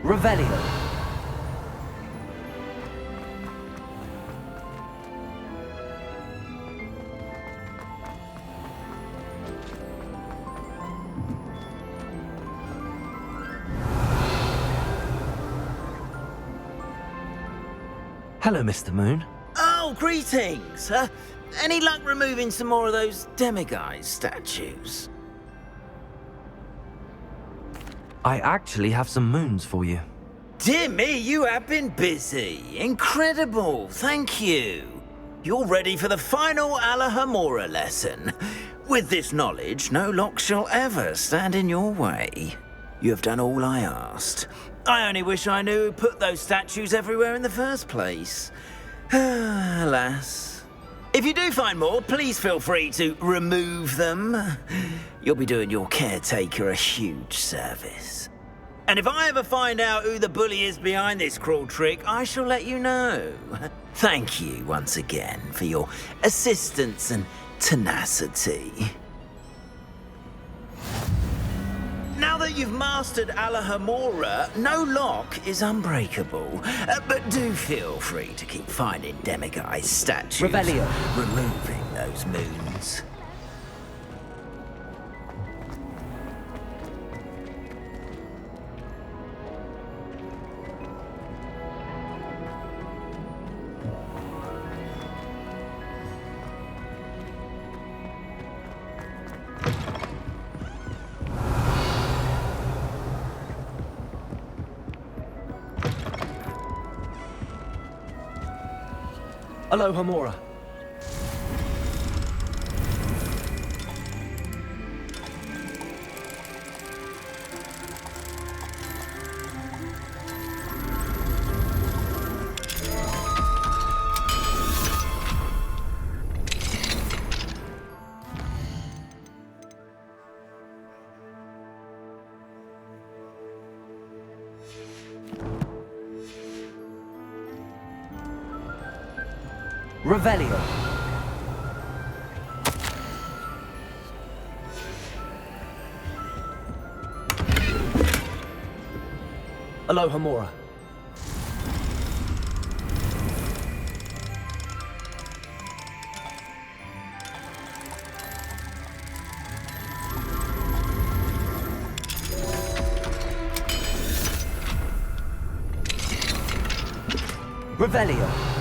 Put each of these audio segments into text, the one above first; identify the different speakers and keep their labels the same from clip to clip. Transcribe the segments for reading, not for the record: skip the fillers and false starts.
Speaker 1: Revelio. Hello, Mr. Moon.
Speaker 2: Oh, greetings! Any luck removing some more of those demiguise statues?
Speaker 1: I actually have some moons for you.
Speaker 2: Dear me, you have been busy. Incredible, thank you. You're ready for the final Alahomora lesson. With this knowledge, no lock shall ever stand in your way. You have done all I asked. I only wish I knew who put those statues everywhere in the first place. Alas. If you do find more, please feel free to remove them. You'll be doing your caretaker a huge service. And if I ever find out who the bully is behind this cruel trick, I shall let you know. Thank you once again for your assistance and tenacity. Now that you've mastered Alahomora, no lock is unbreakable. But do feel free to keep finding demiguise statues,
Speaker 1: Revelio.
Speaker 2: removing those moons.
Speaker 1: Alohomora. Revelio. Alohomora. Revelio.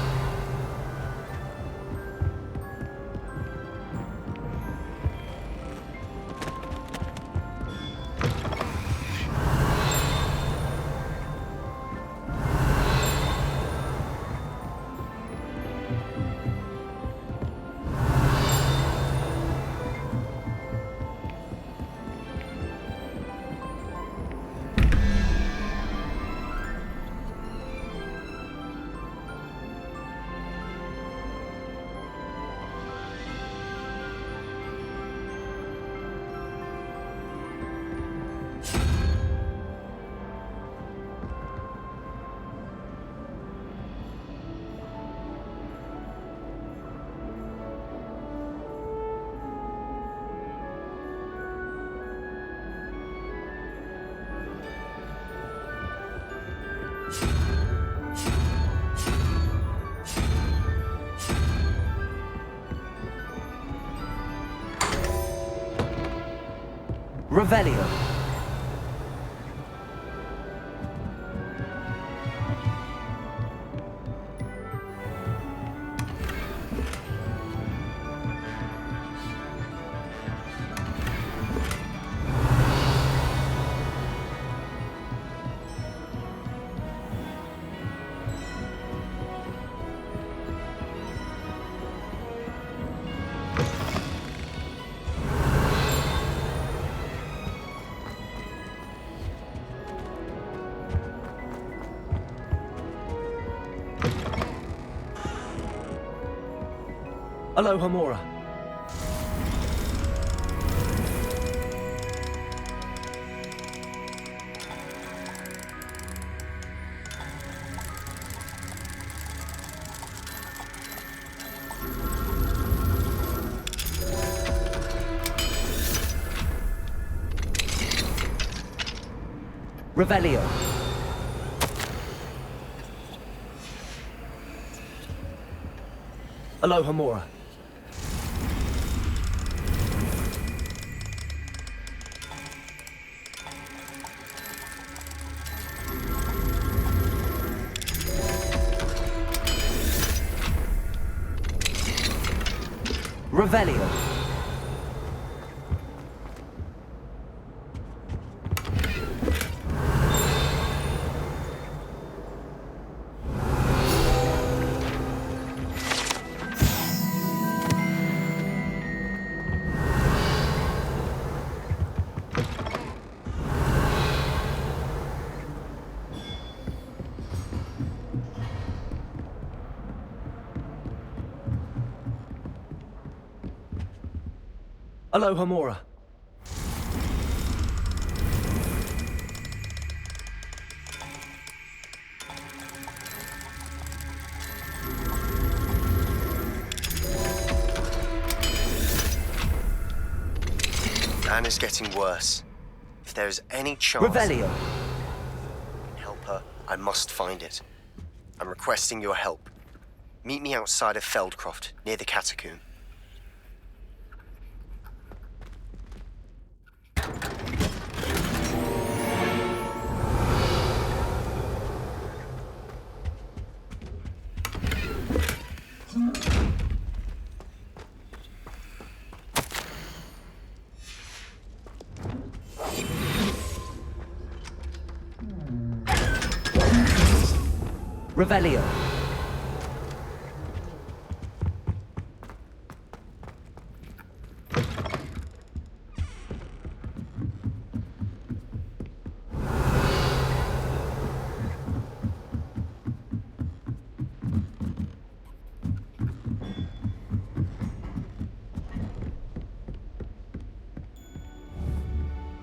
Speaker 1: Revelio. Alohomora. Revelio. Aloha Mora. Revelio. Aloha Mora.
Speaker 3: Anna's getting worse. If there is any chance
Speaker 1: Revelio.
Speaker 3: I can help her, I must find it. I'm requesting your help. Meet me outside of Feldcroft, near the catacomb.
Speaker 1: Revelio.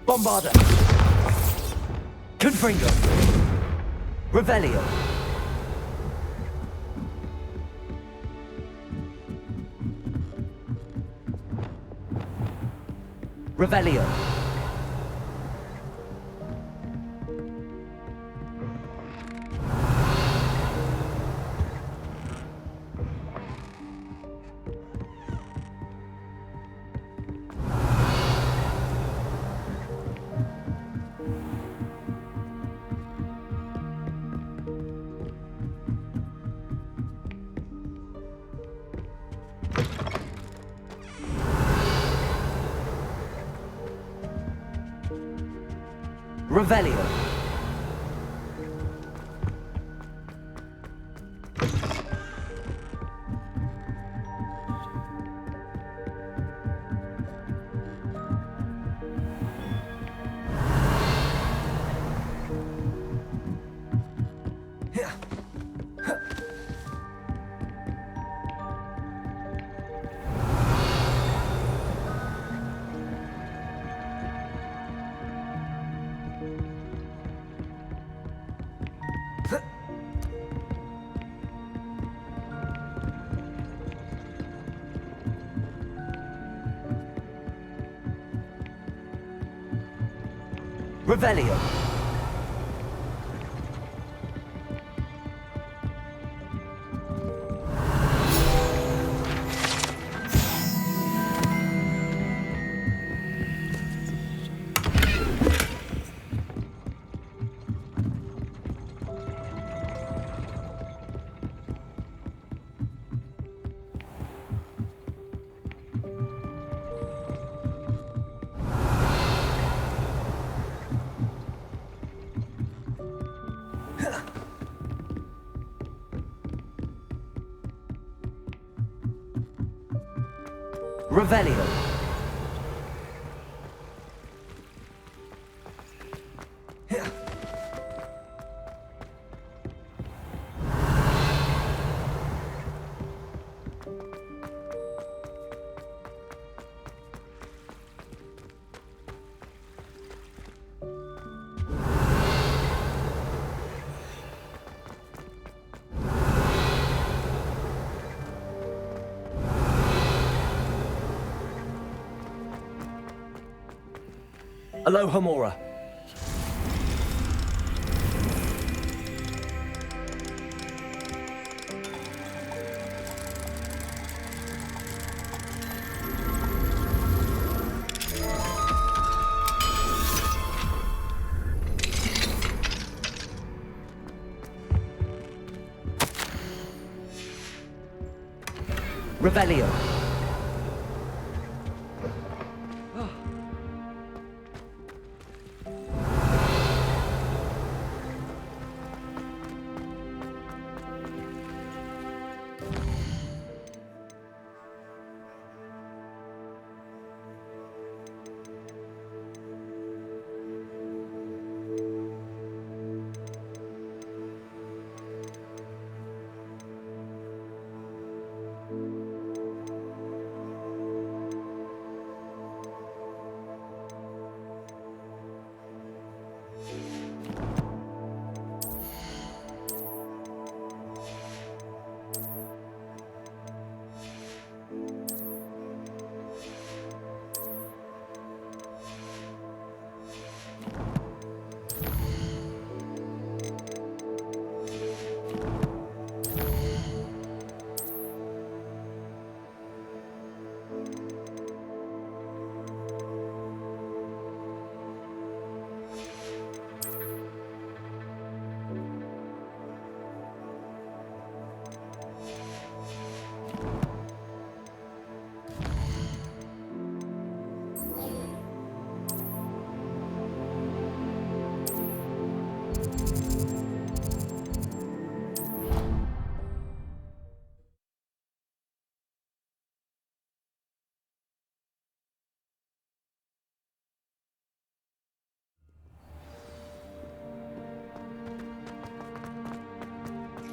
Speaker 1: Bombarda. Confringo. Revelio. Revelio. Revelio. Revelio. Revelio. Aloha Mora. Revelio.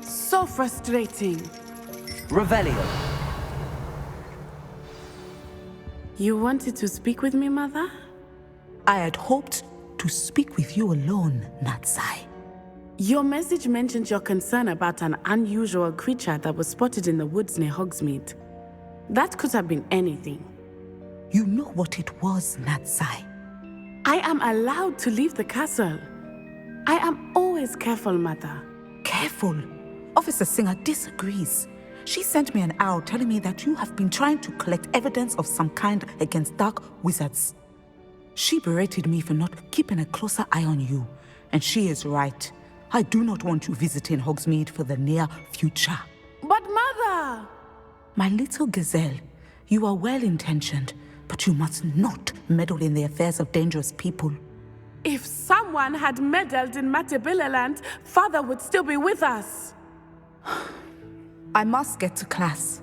Speaker 4: So frustrating.
Speaker 1: Revelio.
Speaker 4: You wanted to speak with me, Mother?
Speaker 5: I had hoped to speak with you alone, Natsai.
Speaker 4: Your message mentioned your concern about an unusual creature that was spotted in the woods near Hogsmeade. That could have been anything.
Speaker 5: You know what it was, Natsai.
Speaker 4: I am allowed to leave the castle. I am always careful, Mother.
Speaker 5: Careful. Officer Singer disagrees. She sent me an owl telling me that you have been trying to collect evidence of some kind against dark wizards. She berated me for not keeping a closer eye on you, and she is right. I do not want you visiting Hogsmeade for the near future.
Speaker 4: But Mother!
Speaker 5: My little gazelle, you are well-intentioned, but you must not meddle in the affairs of dangerous people.
Speaker 4: If someone had meddled in Matabeleland, Father would still be with us.
Speaker 5: I must get to class.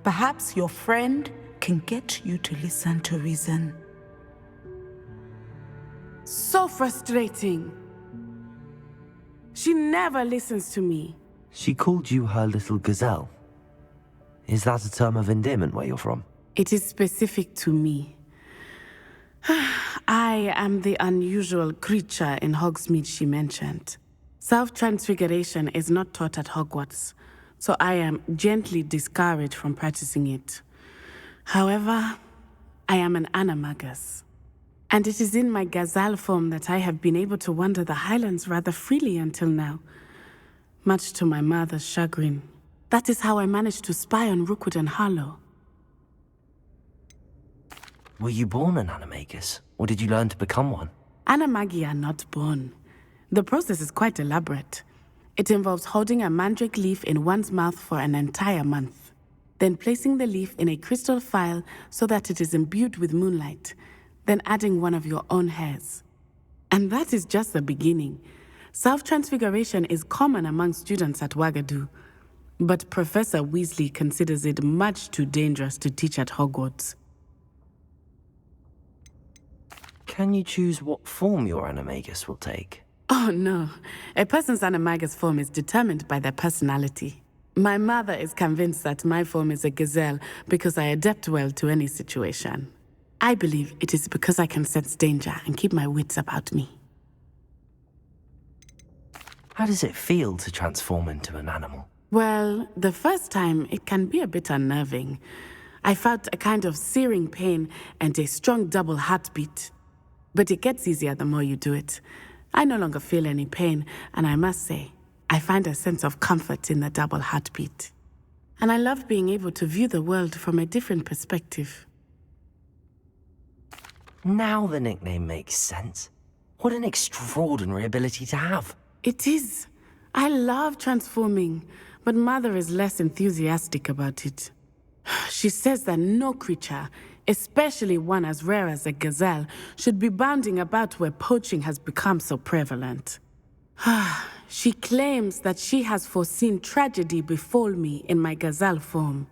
Speaker 5: Perhaps your friend can get you to listen to reason.
Speaker 4: So frustrating. She never listens to me.
Speaker 1: She called you her little gazelle. Is that a term of endearment where you're from?
Speaker 4: It is specific to me. I am the unusual creature in Hogsmeade she mentioned. Self-transfiguration is not taught at Hogwarts, so I am gently discouraged from practicing it. However, I am an animagus, and it is in my gazelle form that I have been able to wander the Highlands rather freely until now, much to my mother's chagrin. That is how I managed to spy on Rookwood and Harlow.
Speaker 1: Were you born an animagus, or did you learn to become one?
Speaker 4: Animagi are not born. The process is quite elaborate. It involves holding a mandrake leaf in one's mouth for an entire month, then placing the leaf in a crystal phial so that it is imbued with moonlight, then adding one of your own hairs. And that is just the beginning. Self-transfiguration is common among students at Wagadu, but Professor Weasley considers it much too dangerous to teach at Hogwarts.
Speaker 1: Can you choose what form your animagus will take?
Speaker 4: Oh no, a person's animagus form is determined by their personality. My mother is convinced that my form is a gazelle because I adapt well to any situation. I believe it is because I can sense danger and keep my wits about me.
Speaker 1: How does it feel to transform into an animal?
Speaker 4: Well, the first time it can be a bit unnerving. I felt a kind of searing pain and a strong double heartbeat. But it gets easier the more you do it. I no longer feel any pain, and I must say, I find a sense of comfort in the double heartbeat. And I love being able to view the world from a different perspective.
Speaker 1: Now the nickname makes sense. What an extraordinary ability to have.
Speaker 4: It is. I love transforming, but Mother is less enthusiastic about it. She says that no creature, especially one as rare as a gazelle, should be bounding about where poaching has become so prevalent. She claims that she has foreseen tragedy befall me in my gazelle form.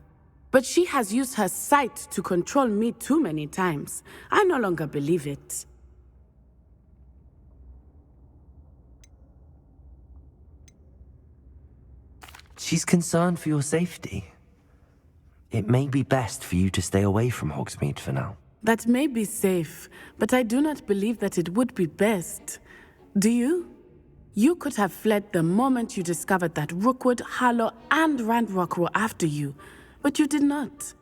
Speaker 4: But she has used her sight to control me too many times. I no longer believe it.
Speaker 1: She's concerned for your safety. It may be best for you to stay away from Hogsmeade for now.
Speaker 4: That may be safe, but I do not believe that it would be best. Do you? You could have fled the moment you discovered that Rookwood, Harlow, and Randrock were after you, but you did not.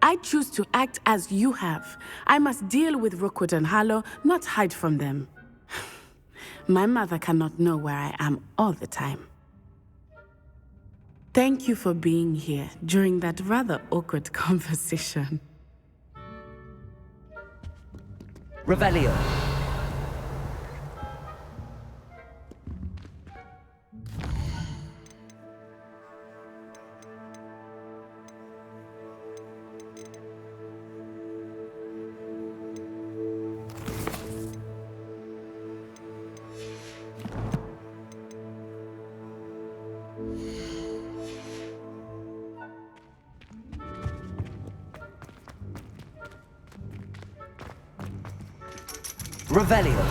Speaker 4: I choose to act as you have. I must deal with Rookwood and Harlow, not hide from them. My mother cannot know where I am all the time. Thank you for being here during that rather awkward conversation.
Speaker 1: Revelio. Revelio.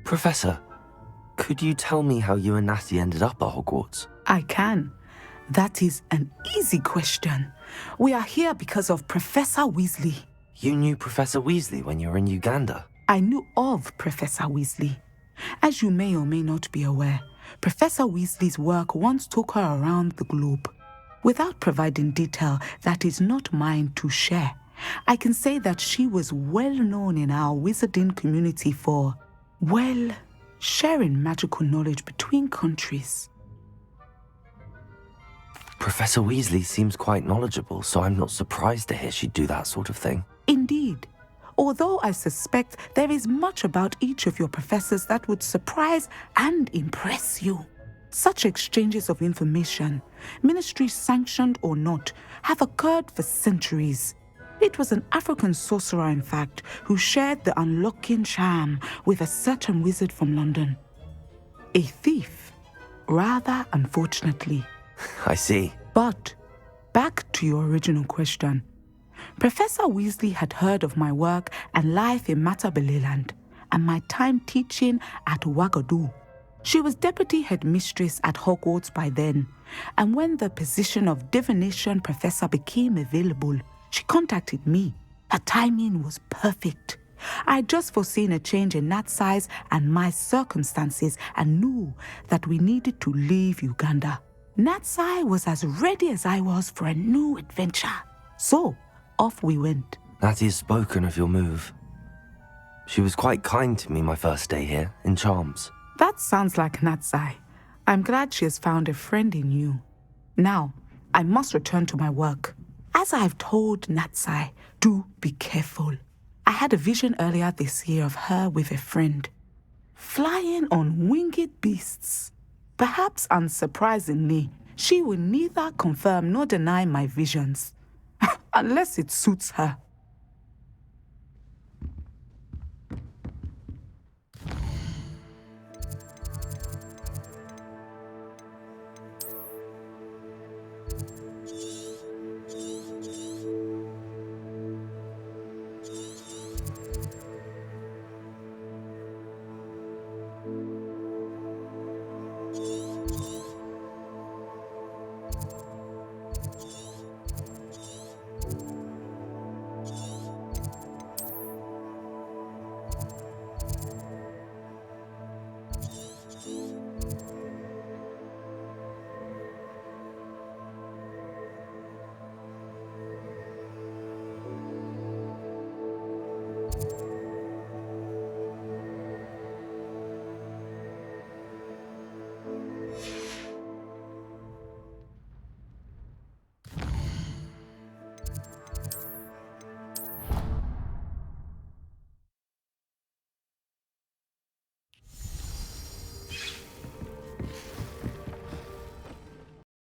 Speaker 1: Professor, could you tell me how you and Natty ended up at Hogwarts?
Speaker 5: I can. That is an easy question. We are here because of Professor Weasley.
Speaker 1: You knew Professor Weasley when you were in Uganda.
Speaker 5: I knew of Professor Weasley. As you may or may not be aware, Professor Weasley's work once took her around the globe. Without providing detail that is not mine to share, I can say that she was well known in our wizarding community for, well, sharing magical knowledge between countries.
Speaker 1: Professor Weasley seems quite knowledgeable, so I'm not surprised to hear she'd do that sort of thing.
Speaker 5: Indeed. Although I suspect there is much about each of your professors that would surprise and impress you. Such exchanges of information, ministry sanctioned or not, have occurred for centuries. It was an African sorcerer, in fact, who shared the unlocking charm with a certain wizard from London. A thief, rather unfortunately.
Speaker 1: I see.
Speaker 5: But back to your original question. Professor Weasley had heard of my work and life in Matabeleland and my time teaching at Ouagadougou. She was deputy headmistress at Hogwarts by then, and when the position of divination professor became available, she contacted me. Her timing was perfect. I had just foreseen a change in Nat's size and my circumstances and knew that we needed to leave Uganda. Natsai was as ready as I was for a new adventure. So, off we went.
Speaker 1: Natty has spoken of your move. She was quite kind to me my first day here, in Charms.
Speaker 5: That sounds like Natsai. I'm glad she has found a friend in you. Now, I must return to my work. As I've told Natsai, do be careful. I had a vision earlier this year of her with a friend, flying on winged beasts. Perhaps unsurprisingly, she will neither confirm nor deny my visions, unless it suits her.